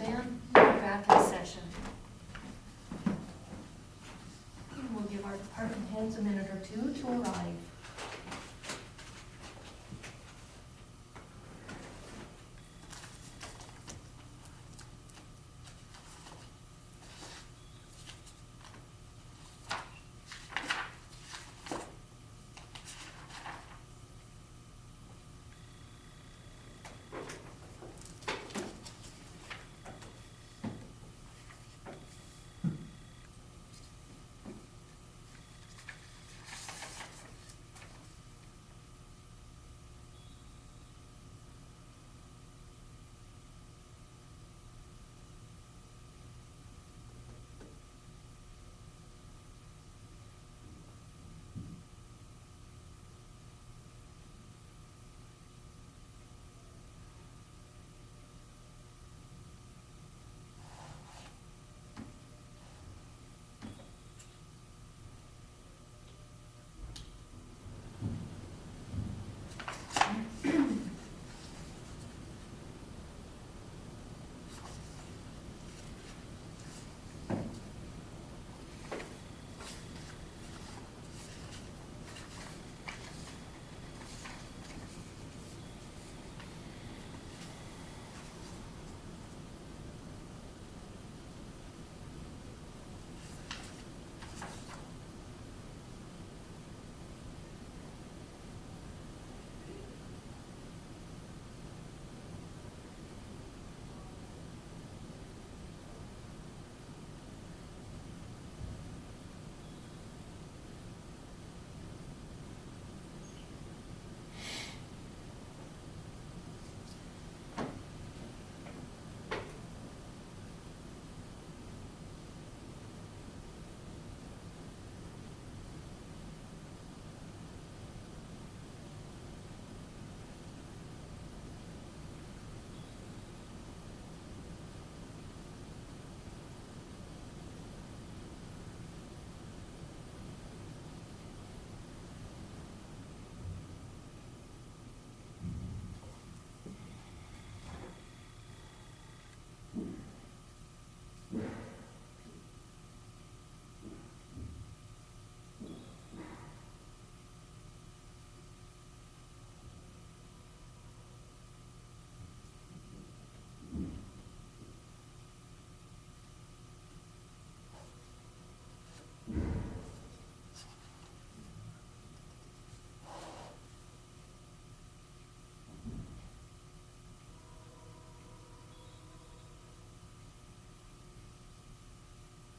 Suzanne, we're back in session. And we'll give our department heads a minute or two to arrive.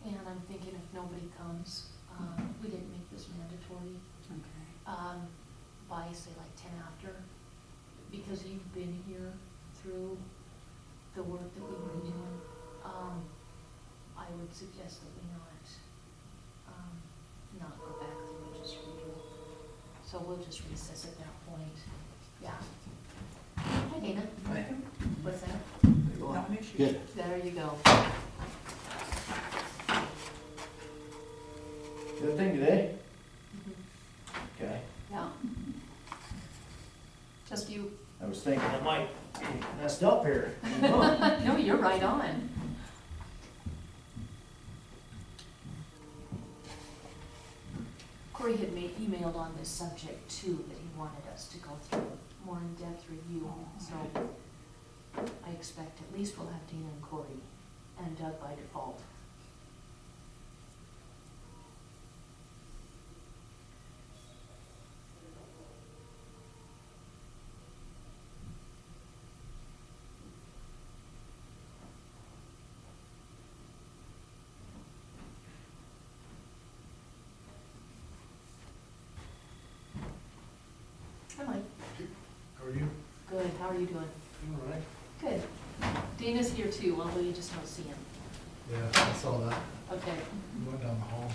And I'm thinking if nobody comes, we didn't make this mandatory, Okay. by say like 10 after, because you've been here through the work that we've been doing. I would suggest that we not go back through and just redo. So we'll just recess at that point. Yeah. Hi Dana. Hi. What's that? Not an issue. Good. There you go. Good thing today? Mhm. Okay. Yeah. Just you. I was thinking I might be messed up here. No, you're right on. Corey had emailed on this subject too, that he wanted us to go through a more in-depth review, so I expect at least we'll have Dana and Corey and Doug by default. Hi Mike. How are you? Good, how are you doing? All right. Good. Dana's here too, although you just don't see him. Yeah, I saw that. Okay. You went down the hall.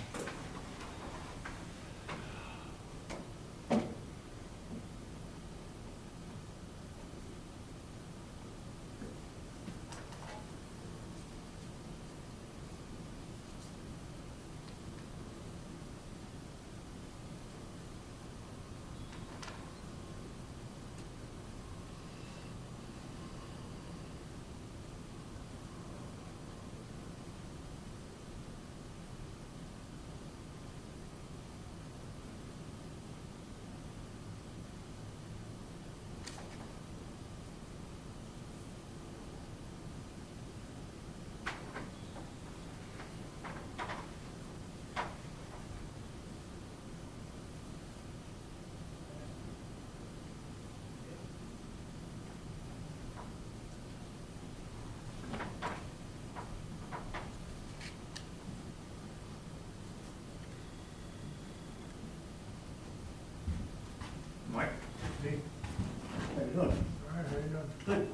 you doing? All right, how you doing? Good.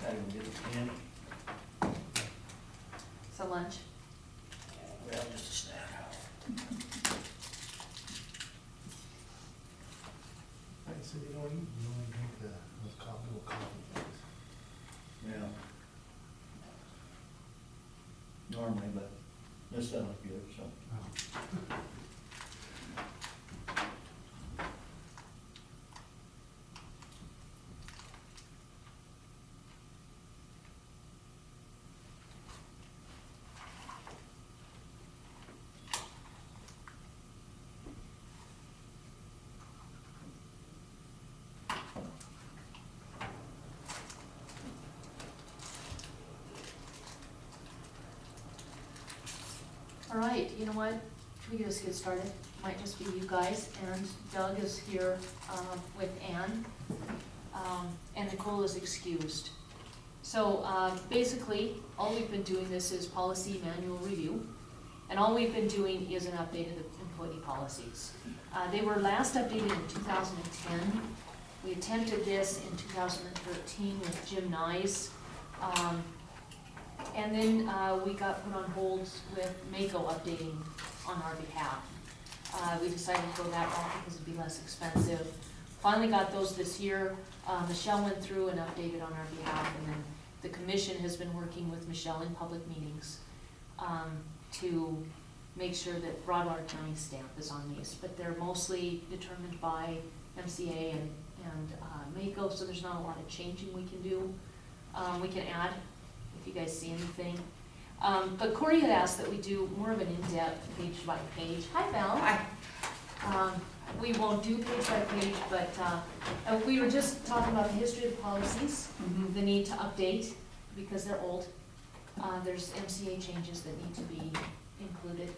Gotta go get the candy. So lunch? Well, just a snack. I said, you don't drink those little coffee things. Yeah. Normally, but this sounds good, so. Oh. All right, you know what? Should we just get started? Might just be you guys, and Doug is here with Ann, and Nicole is excused. So basically, all we've been doing this is policy manual review, and all we've been doing is an update of the employee policies. They were last updated in 2010. We attempted this in 2013 with Jim Nyes. And then we got put on hold with Mako updating on our behalf. We decided to go that route because it'd be less expensive. Finally got those this year. Michelle went through and updated on our behalf, and then the commission has been working with Michelle in public meetings to make sure that Broadwater County stamp is on these. But they're mostly determined by MCA and Mako, so there's not a lot of changing we can do. We can add if you guys see anything. But Corey had asked that we do more of an in-depth page by page. Hi, Val. Hi. We won't do page by page, but we were just talking about the history of the policies, the need to update because they're old. There's MCA changes that need to be included.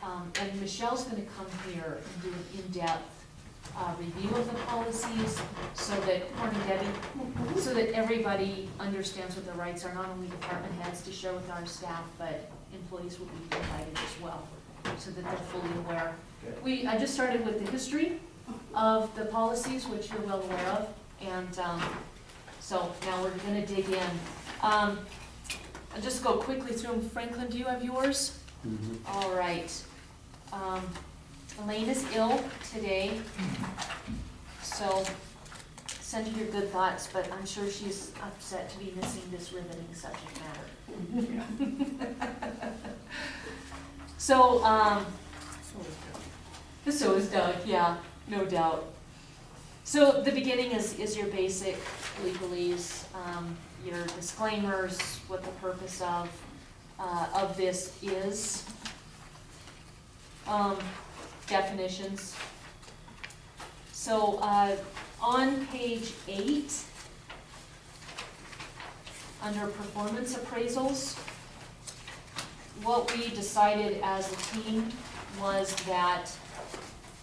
And Michelle's gonna come here and do an in-depth review of the policies so that, morning Debbie, so that everybody understands what their rights are, not only department heads to share with our staff, but employees will be invited as well, so that they're fully aware. Okay. I just started with the history of the policies, which you're well aware of, and so now we're gonna dig in. I'll just go quickly through them. Franklin, do you have yours? All right. Elaine is ill today, so send her your good thoughts, but I'm sure she's upset to be missing this riveting subject matter. So, so is Doug, yeah, no doubt. So the beginning is your basic legalese, your disclaimers, what the purpose of this is. Definitions. So on page 8, under performance appraisals, what we decided as a team was that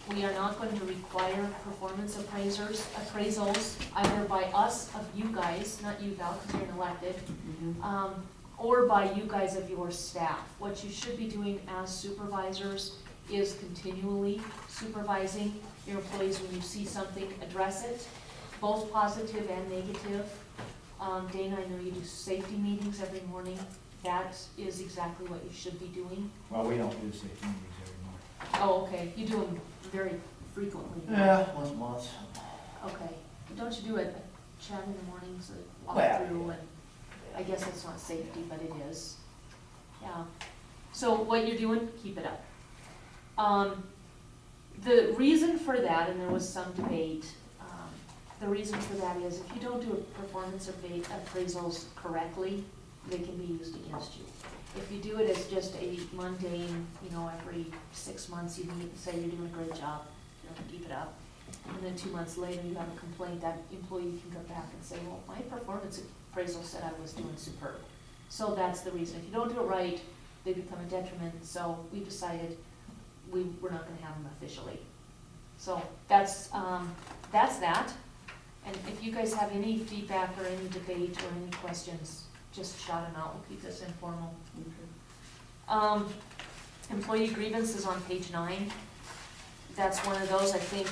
we are not going to require performance appraisals either by us of you guys, not you Val, because you're an elected, or by you guys of your staff. What you should be doing as supervisors is continually supervising your employees. When you see something, address it, both positive and negative. Dana, I know you do safety meetings every morning. That is exactly what you should be doing. Well, we don't do safety meetings every Oh, okay, you do them very frequently. month. Yeah, once a month. Okay, don't you do a chat in the mornings, a Well, walkthrough, and I guess it's not safety, but it is. Yeah, so what you're doing, keep it up. The reason for that, and there was some debate, the reason for that is if you don't do performance appraisals correctly, they can be used against you. If you do it as just a mundane, every 6 months you meet and say you're doing a great job, keep it up. And then 2 months later you have a complaint, that employee can come back and say, well, my performance appraisal said I was doing superb. So that's the reason. If you don't do it right, they become a detriment. So we decided we're not gonna have them officially. So that's that. And if you guys have any feedback or any debate or any questions, just shout them out. We'll keep this informal. Employee grievance is on page 9. That's one of those, I think,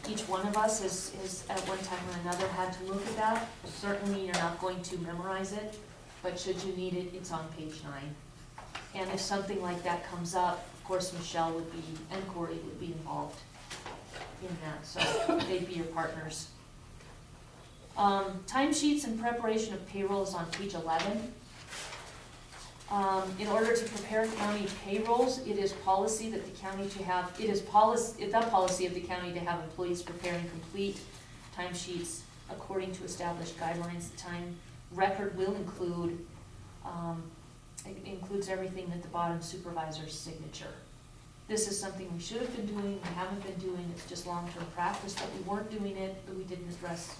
each one of us is at one time or another had to look at that. Certainly, you're not going to memorize it, but should you need it, it's on page 9. And if something like that comes up, of course, Michelle would be, and Corey would be involved in that, so they'd be your partners. Timesheets and preparation of payroll is on page 11. In order to prepare county payrolls, it is policy that the county to have, it is policy, the policy of the county to have employees prepare and complete timesheets according to established guidelines. The time record will include, it includes everything at the bottom, supervisor's signature. This is something we should have been doing, we haven't been doing, it's just long-term practice that we weren't doing it, that we didn't address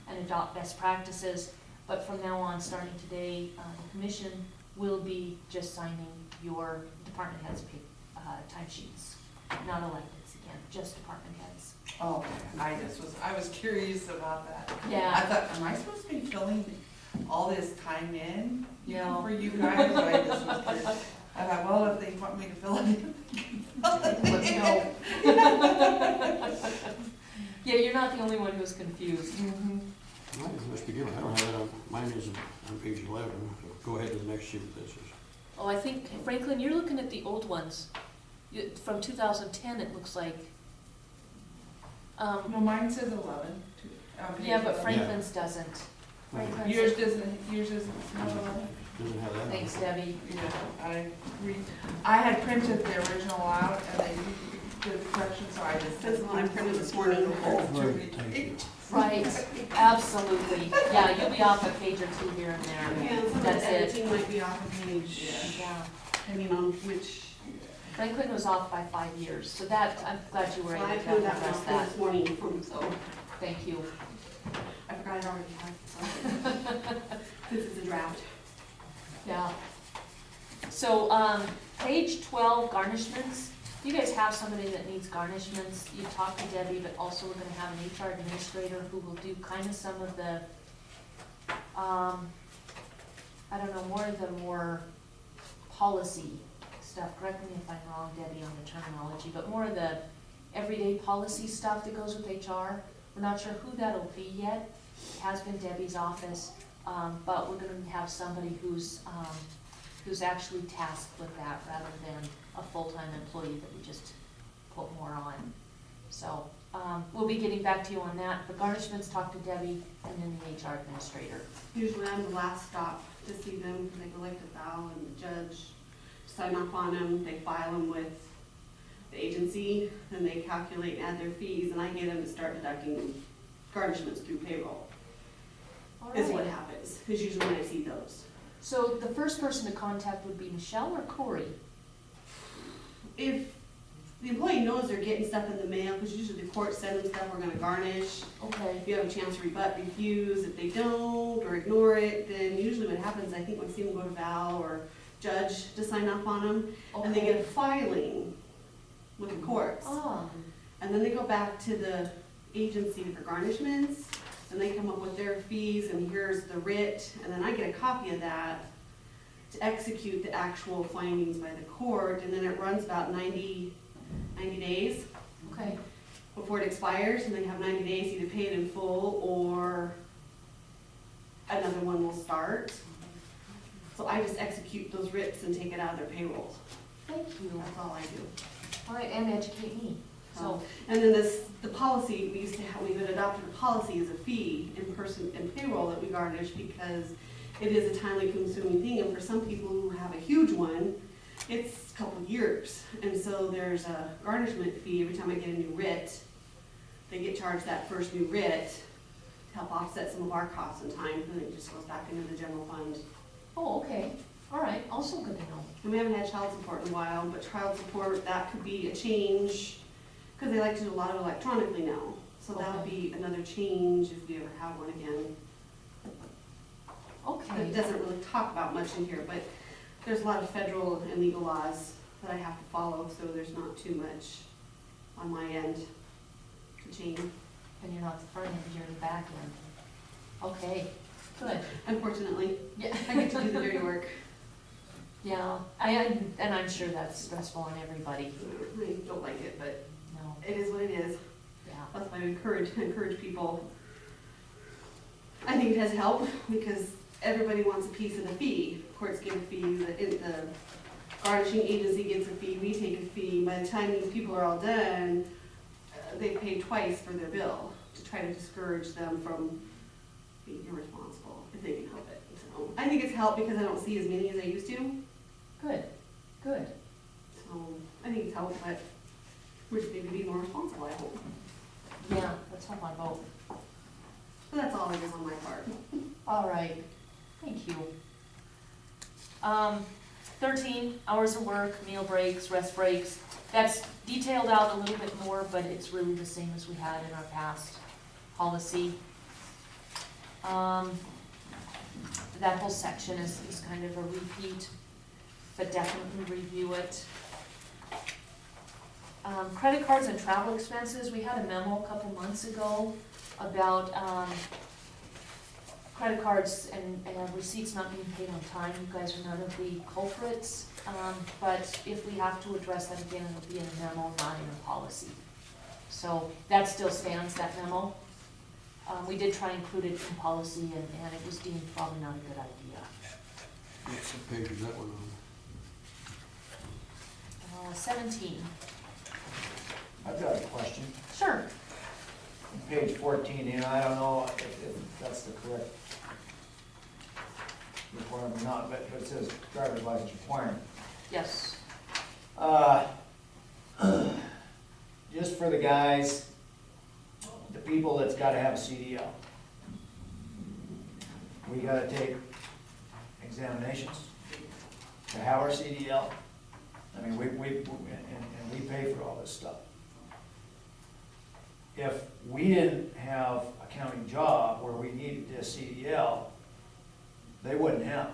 and adopt best practices. But from now on, starting today, the commission will be just signing your department heads' timesheets, not electeds again, just department heads. Oh, I was curious about that. I Yeah, thought, am I supposed to be filling all this time in, you know, No. for you guys? So I just was curious. I thought, well, if they want me to fill it in. but no. Yeah, you're not the only one who's confused. Mhm. Mine must be different, I don't have that on, mine is on page 11, so go ahead to the next sheet with this. Oh, I think, Franklin, you're looking at the old ones. From 2010, it looks like. No, mine says 11. Yeah, but Frank. Franklin's doesn't. Franklin's- Yours doesn't have 11? Doesn't have that. Thanks, Debbie. Yeah, I had printed the original out and they did the correction, so I just. That's the one I printed this morning. Right, thank you. Right, absolutely. Yeah, you'll be off a page or two here and there. Yeah, some of the That's it. editing might be off a page, Yeah. depending on which. Franklin was off by 5 years, so that, I'm glad you were able I to printed that address one that. this morning from, so Thank you. I forgot it already had, so. This is a draft. Yeah. So, page 12, garnishments. You guys have somebody that needs garnishments. You talked to Debbie, but also we're gonna have an HR administrator who will do kind of some of the, I don't know, more policy stuff. Correct me if I'm wrong, Debbie, on the terminology, but more of the everyday policy stuff that goes with HR. We're not sure who that'll be yet. It has been Debbie's office, but we're gonna have somebody who's actually tasked with that rather than a full-time employee that we just put more on. So, we'll be getting back to you on that. The garnishments, talk to Debbie and then the HR administrator. Usually I'm the last stop to see them, because they go like the Val and the judge, sign off on them, they file them with the agency, then they calculate and add their fees, and I get them to start deducting garnishments through payroll, All is what right. happens, is usually when I see those. So the first person to contact would be Michelle or Corey? If the employee knows they're getting stuff in the mail, because usually the court sends them stuff we're gonna garnish, Okay. if you have a chance to rebut, refuse, if they don't, or ignore it, then usually what happens, I think, when I see them go to Val or judge to sign off on them, and they get a filing with the courts. Ah, And then they go back to the agency for garnishments, and they come up with their fees, and here's the writ, and then I get a copy of that to execute the actual findings by the court, and then it runs about 90 days okay. before it expires, and then you have 90 days to either pay it in full, or another one will start. So I just execute those writs and take it out of their payroll. Thank you. That's all I do. All right, and educate me. So, And then the policy, we used to have, we've adopted a policy as a fee in payroll that we garnish, because it is a timely consuming thing, and for some people who have a huge one, it's a couple years. And so there's a garnishment fee every time I get a new writ. They get charged that first new writ to help offset some of our costs and time, and it just goes back into the general fund. oh, okay. All right, also good to know. And we haven't had child support in a while, but child support, that could be a change, because they like to do a lot of electronically now. So that would be another change if we ever have one again. Okay. It doesn't really talk about much in here, but there's a lot of federal and legal laws that I have to follow, so there's not too much on my end to change. And you're not the front end, you're the back end. Okay, good. Unfortunately, Yeah. I get to do the dirty work. Yeah, and I'm sure that's stressful on everybody, I don't like it, but no, it is what it is. yeah. That's why I encourage people. I think it has helped because everybody wants a piece of the fee. Courts give a fee, the garnishing agency gets a fee, we take a fee. By the time these people are all done, they pay twice for their bill to try to discourage them from being irresponsible, if they can help it. So I think it's helped because I don't see as many as I used to. Good, good. So I think it's helped, but we're just maybe being more responsible, I hope. Yeah, let's hope on both. So that's all I guess on my part. All right, thank you. 13, hours of work, meal breaks, rest breaks. That's detailed out a little bit more, but it's really the same as we had in our past policy. That whole section is kind of a repeat, but definitely review it. Credit cards and travel expenses, we had a memo a couple months ago about credit cards and receipts not being paid on time. You guys are none of the culprits, but if we have to address that again, it'll be in a memo, not in a policy. So that still stands, that memo. We did try and include it in policy, and it was deemed probably not a good idea. What page is that one on? 17. I've got a question. Sure. Page 14, I don't know if that's the correct requirement or not, but it says driver's license requirement. Yes. Just for the guys, the people that's gotta have a CDL. We gotta take examinations to have our CDL. I mean, and we pay for all this stuff. If we didn't have a county job where we needed this CDL, they wouldn't have it.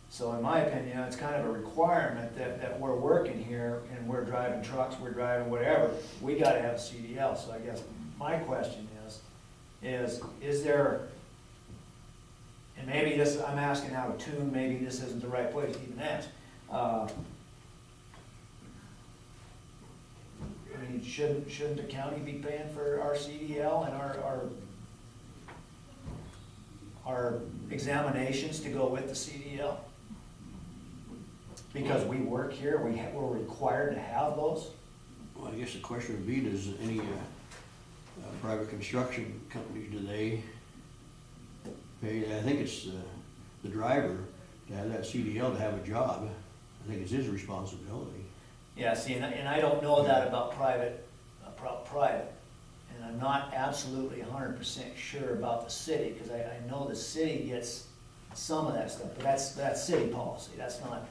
So in my opinion, it's kind of a requirement that we're working here and we're driving trucks, we're driving whatever, we gotta have a CDL. So I guess my question is there, and maybe this, I'm asking out of tune, maybe this isn't the right place to even ask. I mean, shouldn't the county be paying for our CDL and our examinations to go with the CDL? Because we work here, we're required to have those? Well, I guess the question would be, does any private construction companies, do they pay? I think it's the driver to have that CDL to have a job. I think it's his responsibility. Yeah, see, and I don't know that about private, and I'm not absolutely 100% sure about the city, because I know the city gets some of that stuff, but that's city policy, that's not.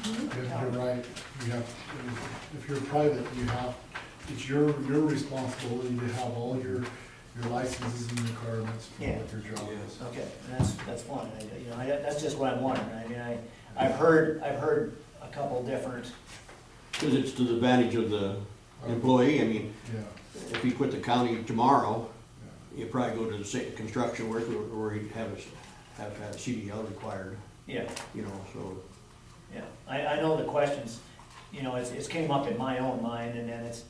You're right, you have, if you're private, it's your responsibility to have all your licenses and requirements for Yeah. what your job is. Okay, and that's fine, that's just what I'm wondering, I mean, I've heard a couple different, Because it's to the advantage of the employee. I mean, Yeah, if he quit the county tomorrow, yeah. he'd probably go to the same construction work, or he'd have a CDL required, yeah, so. yeah. I know the questions, it's came up in my own mind, and then it's,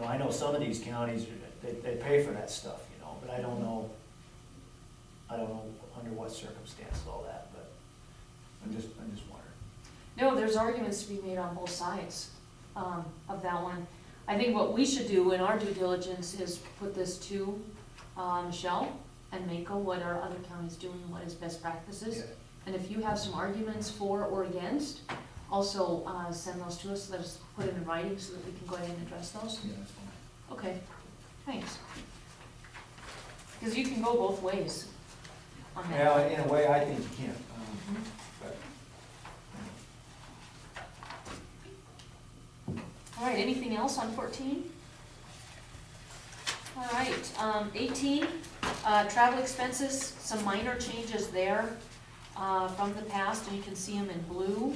I know some of these counties, they pay for that stuff, but I don't know under what circumstances all that, but I'm just wondering. No, there's arguments to be made on both sides of that one. I think what we should do in our due diligence is put this to Michelle and Mako, what are other counties doing, what is best practices? Yeah. And if you have some arguments for or against, also send those to us, let us put it in writing so that we can go ahead and address those. Yeah, that's fine. Okay, thanks. Because you can go both ways on that. Yeah, in a way, I think you can. But, All right, anything else on 14? All right, 18, travel expenses, some minor changes there from the past, and you can see them in blue.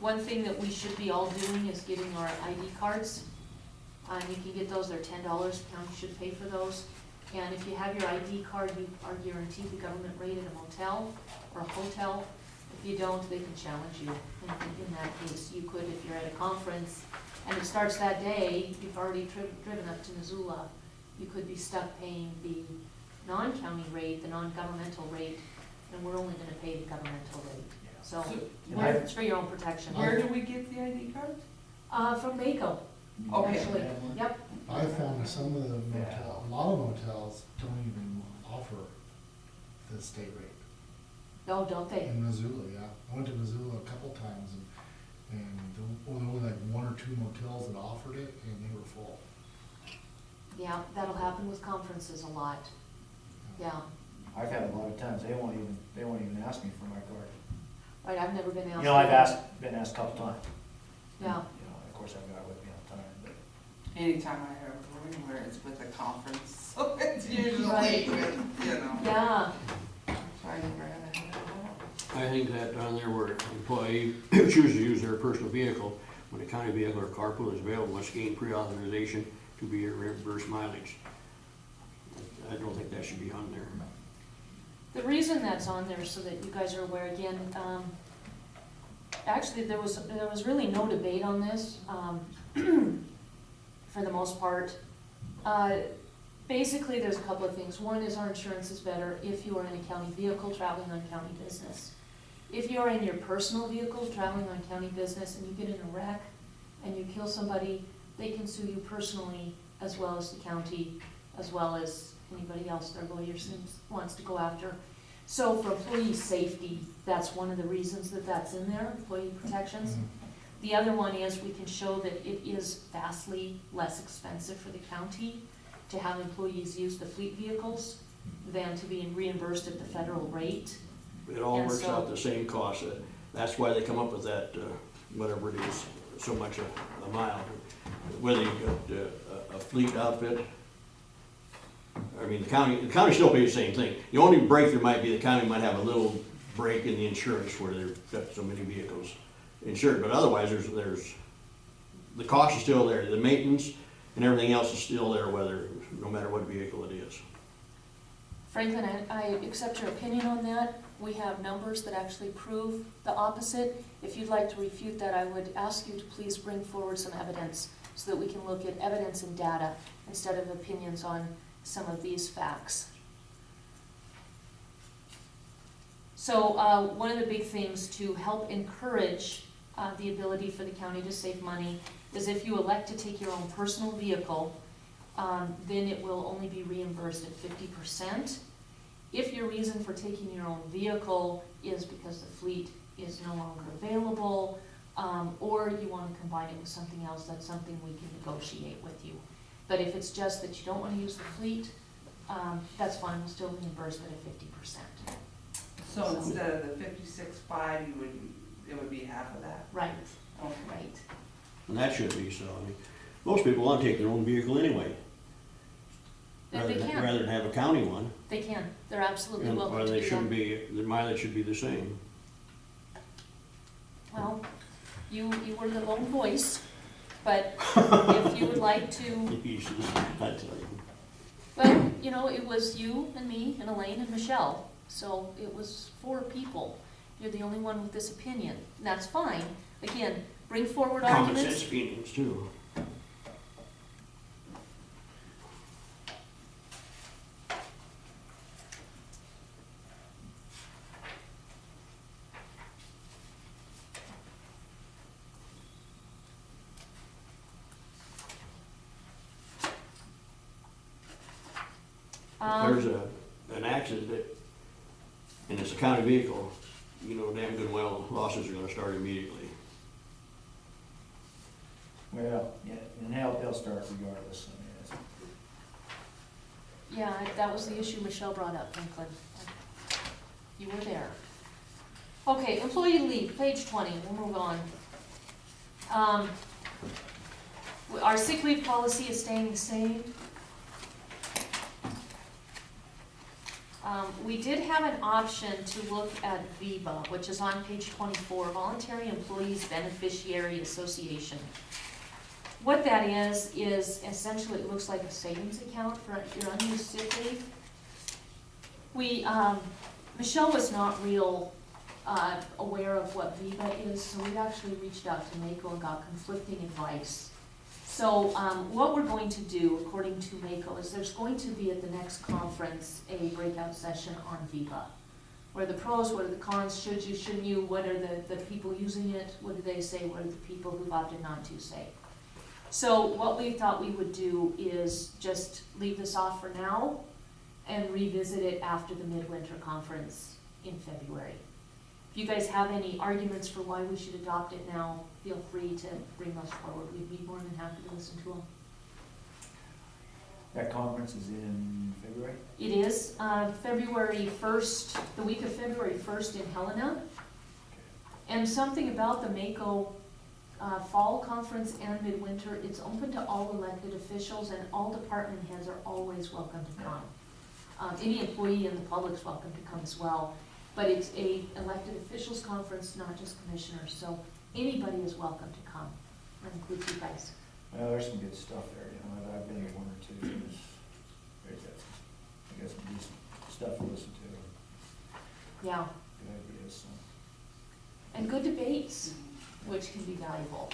One thing that we should be all doing is getting our ID cards. And you can get those, they're $10, the county should pay for those. And if you have your ID card, you are guaranteed the government rate at a motel or a hotel. If you don't, they can challenge you. In that case, you could, if you're at a conference, and it starts that day, you've already driven up to Missoula, you could be stuck paying the non-county rate, the non-governmental rate, and we're only gonna pay the governmental rate. So, And I- it's for your own protection. Where do we get the ID cards? From Baco, Okay. actually, yep. I found some of the motel, a lot of motels don't even offer the state rate. No, don't they? In Missoula, yeah. I went to Missoula a couple times and there were only like one or two motels that offered it and they were full. Yeah, that'll happen with conferences a lot, yeah. I've had a lot of times, they won't even ask me for my card. Right, I've never been asked. You know, I've been asked a couple times. Yeah, You know, of course, I've got it with me all the time, but. Anytime I ever go anywhere, it's with a conference, so it's usually, Right. you know. yeah, So I never had a headache at all. I think that down there where an employee chooses to use their personal vehicle, when a county vehicle or carpool is available, must gain pre-authorization to be reimbursed mileage. I don't think that should be on there. the reason that's on there, so that you guys are aware again, actually, there was really no debate on this, for the most part. Basically, there's a couple of things. One is our insurance is better if you are in a county vehicle traveling on county business. If you're in your personal vehicle traveling on county business and you get in a wreck and you kill somebody, they can sue you personally as well as the county, as well as anybody else their lawyer wants to go after. So for employee safety, that's one of the reasons that that's in there, employee protections. The other one is we can show that it is vastly less expensive for the county to have employees use the fleet vehicles than to be reimbursed at the federal rate. It all And works so- out the same cost. That's why they come up with that, whatever it is, so much a mile. Whether you got a fleet outfit, I mean, the county still pays the same thing. The only break there might be, the county might have a little break in the insurance where they've got so many vehicles insured, but otherwise, there's, the cost is still there. The maintenance and everything else is still there, no matter what vehicle it is. Franklin, I accept your opinion on that. We have numbers that actually prove the opposite. If you'd like to refute that, I would ask you to please bring forward some evidence so that we can look at evidence and data instead of opinions on some of these facts. So one of the big things to help encourage the ability for the county to save money is if you elect to take your own personal vehicle, then it will only be reimbursed at 50%. If your reason for taking your own vehicle is because the fleet is no longer available, or you want to combine it with something else, that's something we can negotiate with you. But if it's just that you don't want to use the fleet, that's fine, we'll still reimburse it at 50%. So instead of the 56.5, it would be half of that? Right, Okay. right. And that should be so. I mean, most people want to take their own vehicle anyway. If they can. Rather than have a county one. They can, they're absolutely And, welcome or to they do shouldn't that. be, the mileage should be the same. Well, you were the lone voice, but if you would like to, Jesus, I tell you. well, you know, it was you and me and Elaine and Michelle, so it was 4 people. You're the only one with this opinion, and that's fine. Again, bring forward Common arguments. sense opinions too. If there's an accident and it's a county vehicle, you know damn good well losses are gonna start immediately. Well, yeah, and they'll start regardless, I mean, it's. Yeah, that was the issue Michelle brought up, Franklin. You were there. Okay, employee leave, page 20, we'll move on. Our sick leave policy is staying the same. We did have an option to look at VEBA, which is on page 24, Voluntary Employees Beneficiary Association. What that is essentially, it looks like a savings account for your unused sick leave. We, Michelle was not real aware of what Viva is, so we actually reached out to Mako and got conflicting advice. So what we're going to do, according to Mako, is there's going to be at the next conference a breakout session on Viva. What are the pros, what are the cons, should you, shouldn't you, what are the people using it, what do they say, what are the people who've opted not to say. So what we thought we would do is just leave this off for now and revisit it after the midwinter conference in February. If you guys have any arguments for why we should adopt it now, feel free to bring those forward. We'd be more than happy to listen to them. That conference is in February? It is February 1st, the week of February 1st in Helena. And something about the Mako fall conference and midwinter, it's open to all elected officials, and all department heads are always welcome to come. Any employee in the public's welcome to come as well. But it's a elected officials conference, not just commissioners, so anybody is welcome to come. That includes you guys. Well, there's some good stuff there, you know, I've been to one or two, there's got some, I got some decent stuff to listen to, Yeah, good ideas, so. and good debates, which can be valuable.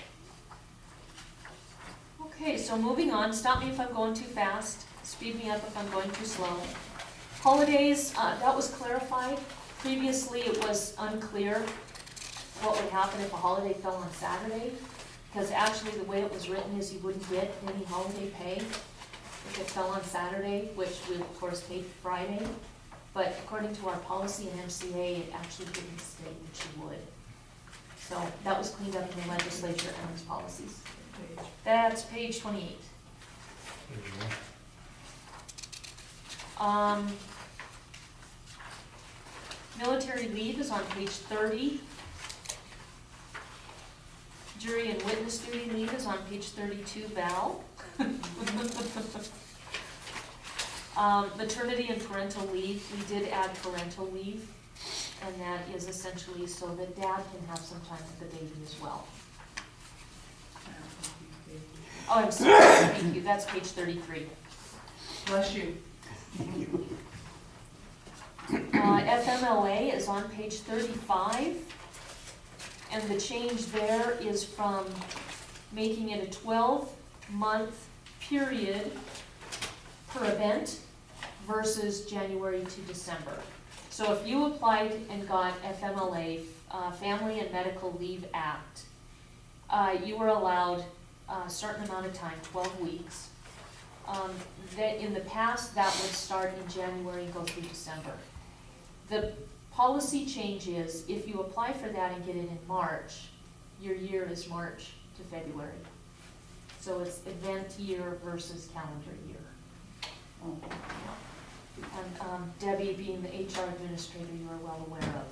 Okay, so moving on, stop me if I'm going too fast, speed me up if I'm going too slow. Holidays, that was clarified. Previously, it was unclear what would happen if a holiday fell on Saturday, because actually the way it was written is you wouldn't get any holiday pay if it fell on Saturday, which we of course paid Friday. But according to our policy in MCA, it actually didn't state that you would. So that was cleaned up in the legislature and those policies. That's page 28. There you go. Military leave is on page 30. Jury and witness duty leave is on page 32, Val. Maternity and parental leave, we did add parental leave, and that is essentially so that dad can have some time with the baby as well. Oh, I'm sorry, thank you, that's page 33. Bless you. FMLA is on page 35, and the change there is from making it a 12-month period per event versus January to December. So if you applied and got FMLA, Family and Medical Leave Act, you were allowed a certain amount of time, 12 weeks. That in the past, that would start in January and go through December. The policy change is, if you apply for that and get it in March, your year is March to February. So it's event year versus calendar year. And Debbie, being the HR administrator, you are well aware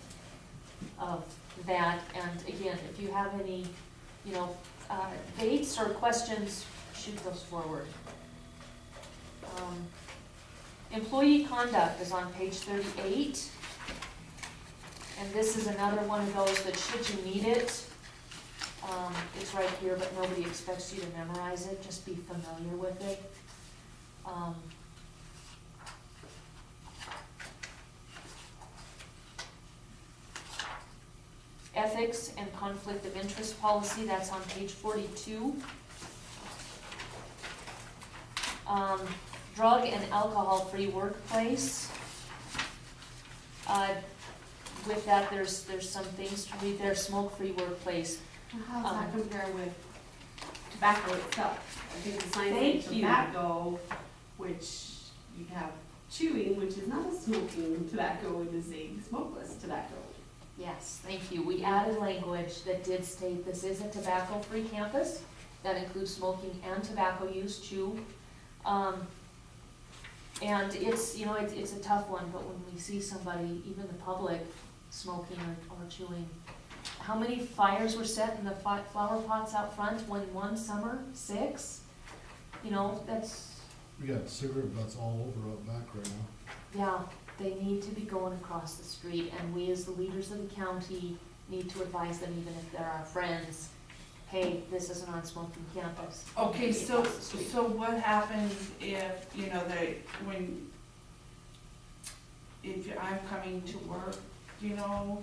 of that. And again, if you have any, dates or questions, shoot those forward. Employee conduct is on page 38. And this is another one of those that should you need it, it's right here, but nobody expects you to memorize it, just be familiar with it. Ethics and conflict of interest policy, that's on page 42. Drug and alcohol-free workplace. With that, there's some things to read there. Smoke-free workplace. How does that compare with tobacco itself? I think the sign Thank says you. tobacco, which you have chewing, which is not a smoking tobacco, it is a smokeless tobacco. Yes, thank you. We added language that did state this is a tobacco-free campus. That includes smoking and tobacco use, chew. And it's a tough one, but when we see somebody, even the public, smoking or chewing, how many fires were set in the flower pots out front one summer? 6? That's, We got cigarette butts all over out back right now. yeah, they need to be going across the street, and we as the leaders of the county need to advise them, even if they're our friends, hey, this is a non-smoking campus. Okay, so, Across the street. so what happens if, you know, if I'm coming to work, you know,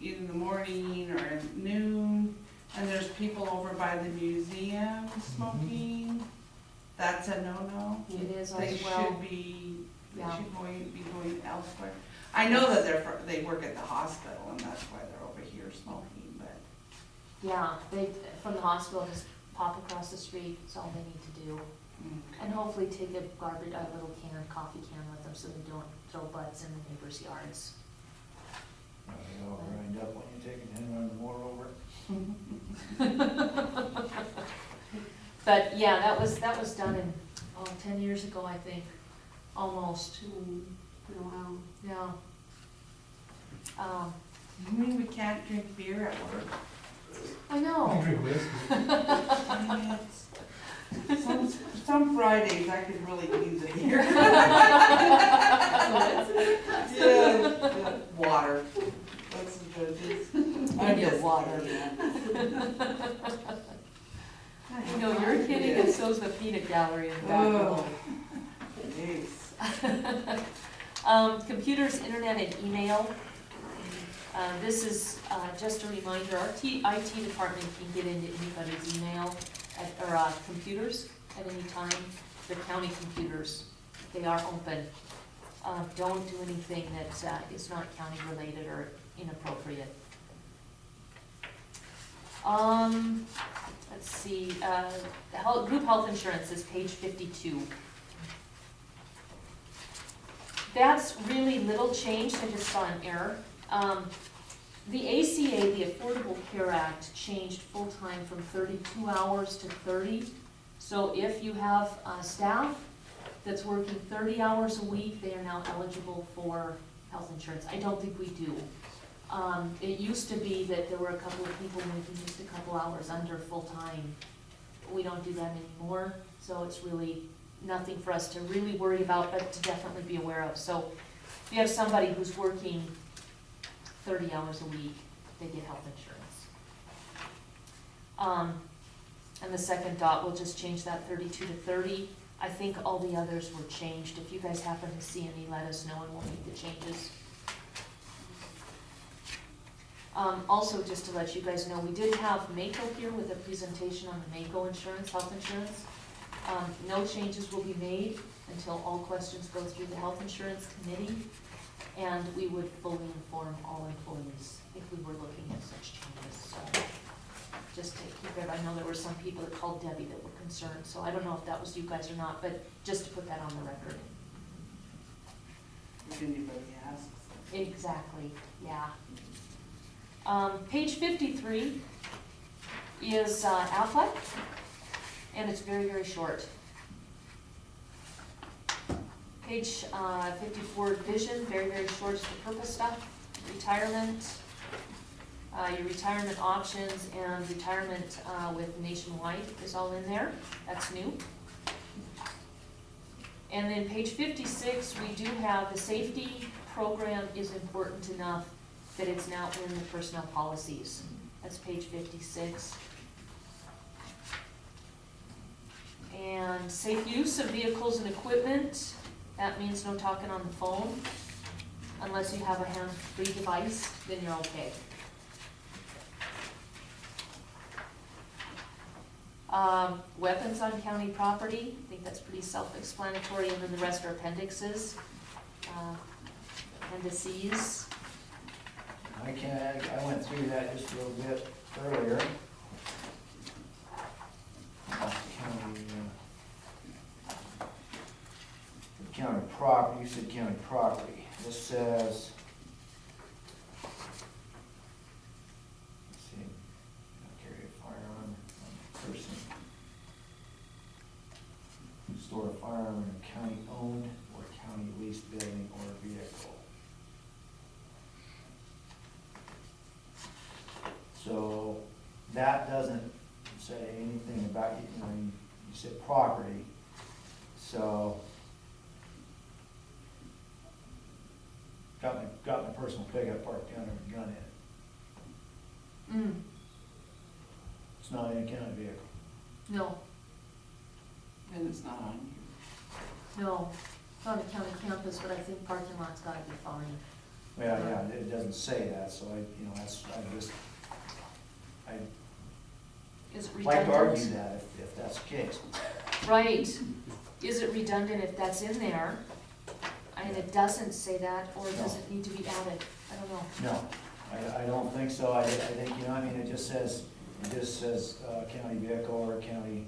in the morning or at noon, and there's people over by the museum smoking, that's a no-no? It is They as well. should be, they Yeah. should be going elsewhere. I know that they work at the hospital and that's why they're over here smoking, but. Yeah, they, from the hospital, just pop across the street, it's all they need to do. And hopefully take a little coffee can with them so they don't throw butts in the neighbors' yards. They all grind up when you take it in, run the mower over. But yeah, that was done in, 10 years ago, I think, almost, For a while. yeah. You mean we can't drink beer at work? I know. Drink whiskey. Dang it. Some Fridays I could really use a beer. Yeah, water. That's the judges. I get water. You know, you're kidding, and so's the peanut gallery in the back Oh. room. Jeez. Computers, internet, and email. This is just a reminder, our IT department can get into anybody's email or computers at any time. The county computers, they are open. Don't do anything that is not county related or inappropriate. Let's see, group health insurance is page 52. That's really little change, I just saw an error. The ACA, the Affordable Care Act, changed full-time from 32 hours to 30. So if you have staff that's working 30 hours a week, they are now eligible for health insurance. I don't think we do. It used to be that there were a couple of people making just a couple hours under full-time. We don't do that anymore, so it's really nothing for us to really worry about, but to definitely be aware of. So if you have somebody who's working 30 hours a week, they get health insurance. And the second dot, we'll just change that 32 to 30. I think all the others were changed. If you guys happen to see any, let us know and we'll make the changes. Also, just to let you guys know, we did have Mako here with a presentation on the Mako insurance, health insurance. No changes will be made until all questions go through the health insurance committee, and we would fully inform all employees if we were looking at such changes. So just to keep it, I know there were some people that called Debbie that were concerned, so I don't know if that was you guys or not, but just to put that on the record. If anybody asks. Exactly, yeah. Page 53 is Aflac, and it's very, very short. Page 54, vision, very, very short, just the purple stuff. Retirement, your retirement options and retirement with Nationwide is all in there. That's new. And then page 56, we do have the safety program is important enough that it's now in the personnel policies. That's page 56. And safe use of vehicles and equipment, that means no talking on the phone. Unless you have a hands-free device, then you're okay. Weapons on county property, I think that's pretty self-explanatory, and then the rest are appendixes. Appendices. I went through that just a little bit earlier. County property, you said county property. This says, let's see, carry a firearm on a person. Store a firearm in a county-owned or county-leased building or vehicle. So that doesn't say anything about, you said property, so got my personal pickup parked down there with a gun in it. It's not in a county vehicle. No, And it's not on you. no, it's on the county campus, but I think parking lot's gotta be fine. Well, yeah, it doesn't say that, so I'd Is it like to argue redundant? that if that's the case. Right, is it redundant if that's in there, and it doesn't say that, or does it need to be added? I don't know. No, I don't think so. I think, I mean, it just says county vehicle or county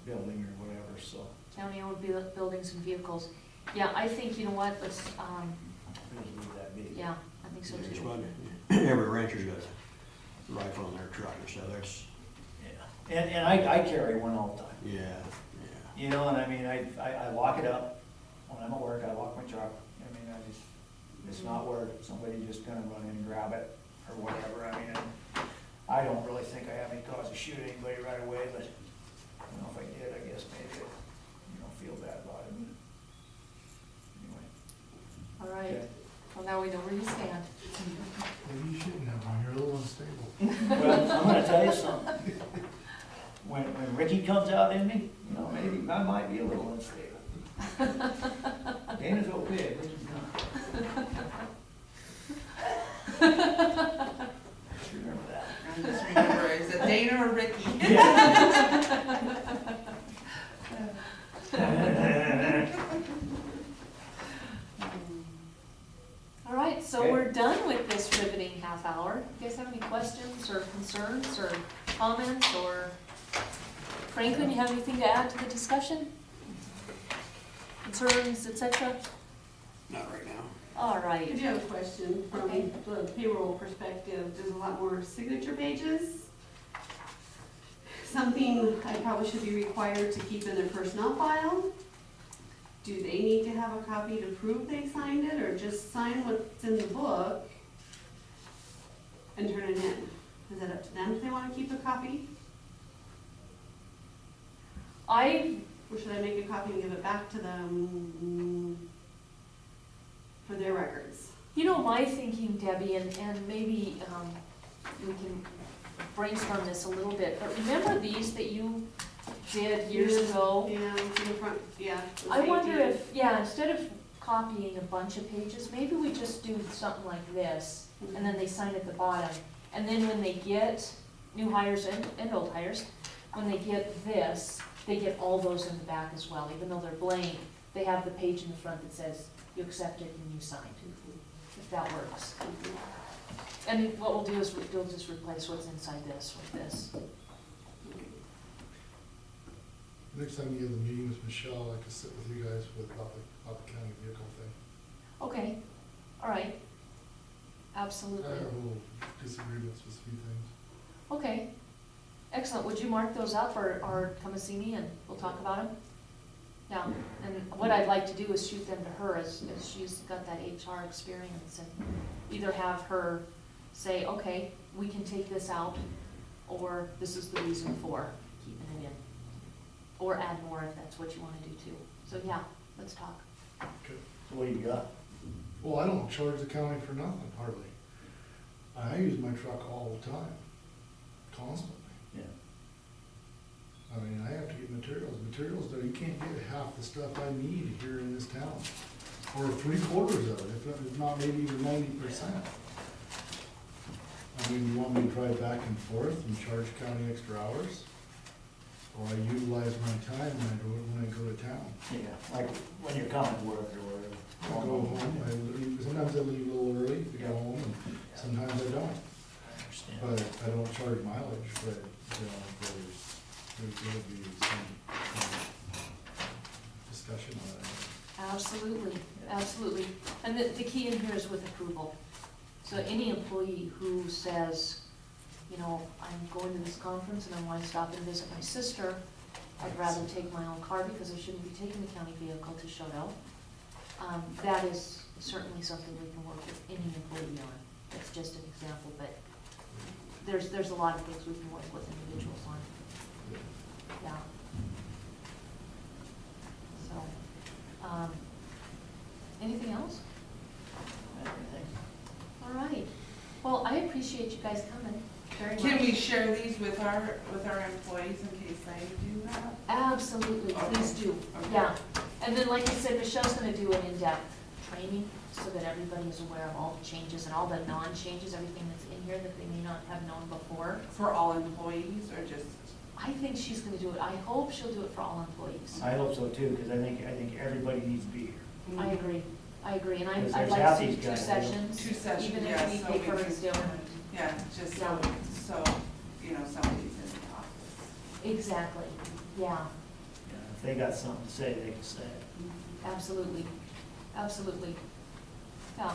building or whatever, so. County-owned buildings and vehicles. Yeah, I think, you know what, let's, Just leave that be. yeah, I think so Yeah, it's too. fun. Every rancher's got a rifle in their truck, so that's, Yeah, and I carry one all the time. yeah. You know, and I mean, I lock it up. When I'm at work, I lock my truck. I mean, it's not where somebody's just gonna run in and grab it or whatever. I mean, I don't really think I have any cause to shoot anybody right away, but, you know, if I did, I guess maybe I'd, feel bad about it. Anyway. All right, Okay. well, now we know where you stand. Maybe you shouldn't have one, you're a little unstable. Well, I'm gonna tell you something. When Ricky comes out in me, maybe I might be a little unstable. Dana's okay, Ricky's not. Just remember that. And just remember, is it Dana or Ricky? All right, so Okay. we're done with this riveting half hour. You guys have any questions or concerns or comments, or Franklin, you have anything to add to the discussion? Concerns, et cetera? Not right now. All I right. do have a question from Okay. the payroll perspective. There's a lot more signature pages. Something I probably should be required to keep in their personnel file. Do they need to have a copy to prove they signed it, or just sign what's in the book and turn it in? Is it up to them if they wanna keep a copy? Or should I make a copy and give it back to them for their records? My thinking, Debbie, and maybe we can brainstorm this a little bit, but remember these that you did years ago? Yeah, it's in the front, yeah. the I wonder safety. if, instead of copying a bunch of pages, maybe we just do something like this, and then they sign at the bottom. And then when they get, new hires and old hires, when they get this, they get all those in the back as well, even though they're blank. They have the page in the front that says, you accepted and you signed, if that works. And what we'll do is we'll just replace what's inside this with this. Next time you have the meeting with Michelle, I could sit with you guys about the county vehicle thing. Okay, all right. I Absolutely. have little disagreements with a few things. Okay, excellent. Would you mark those up or come and see me and we'll talk about them? Yeah, and what I'd like to do is shoot them to her as she's got that HR experience, and either have her say, okay, we can take this out, or this is the reason for keeping it in. Or add more if that's what you wanna do too. So yeah, let's talk. Okay. So what do you got? Well, I don't charge the county for nothing hardly. I use my truck all the time, constantly. Yeah. I mean, I have to get materials that you can't get half the stuff I need here in this town. Or 3/4 of it, if not maybe even 90%. I mean, you want me to drive back and forth and charge county extra hours? Or I utilize my time when I go to town? Yeah, like when you're coming to work or whatever. I go home, sometimes I leave a little early to go home, and sometimes I don't. I understand. But I don't charge mileage, but, there's gonna be some discussion on that. Absolutely, absolutely. And the key in here is with approval. So any employee who says, I'm going to this conference and I want to stop and visit my sister, I'd rather take my own car because I shouldn't be taking the county vehicle to Shoto. That is certainly something we can work with any employee on. That's just an example, but there's a lot of things we can work with individuals on. Yeah. So, anything else? Everything. All right. Well, I appreciate you guys coming. very much. Can we share these with our employees in case they do that? Absolutely, please do, Okay. yeah. And then, like I said, Michelle's gonna do an in-depth training so that everybody is aware of all the changes and all the non-changes, everything that's in here that they may not have known before. For all employees or just? I think she's gonna do it, I hope she'll do it for all employees. I hope so too, because I think everybody needs to be here. I agree, and Because I'd there's like half to do these two guys, sessions. Two sessions, Even yeah, if we so pay we for can- it still. Yeah, just so, Yeah. somebody's in the office. Exactly, yeah, Yeah, if they got something to say, they can say it. absolutely, absolutely. Yeah,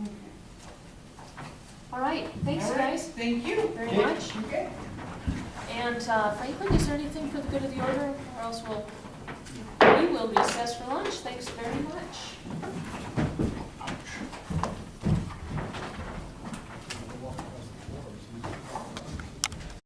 Okay. all right, thanks, All right, guys, Thank you. very Okay. much. Okay. And Franklin, is there anything for the good of the order, or else we will recess for lunch?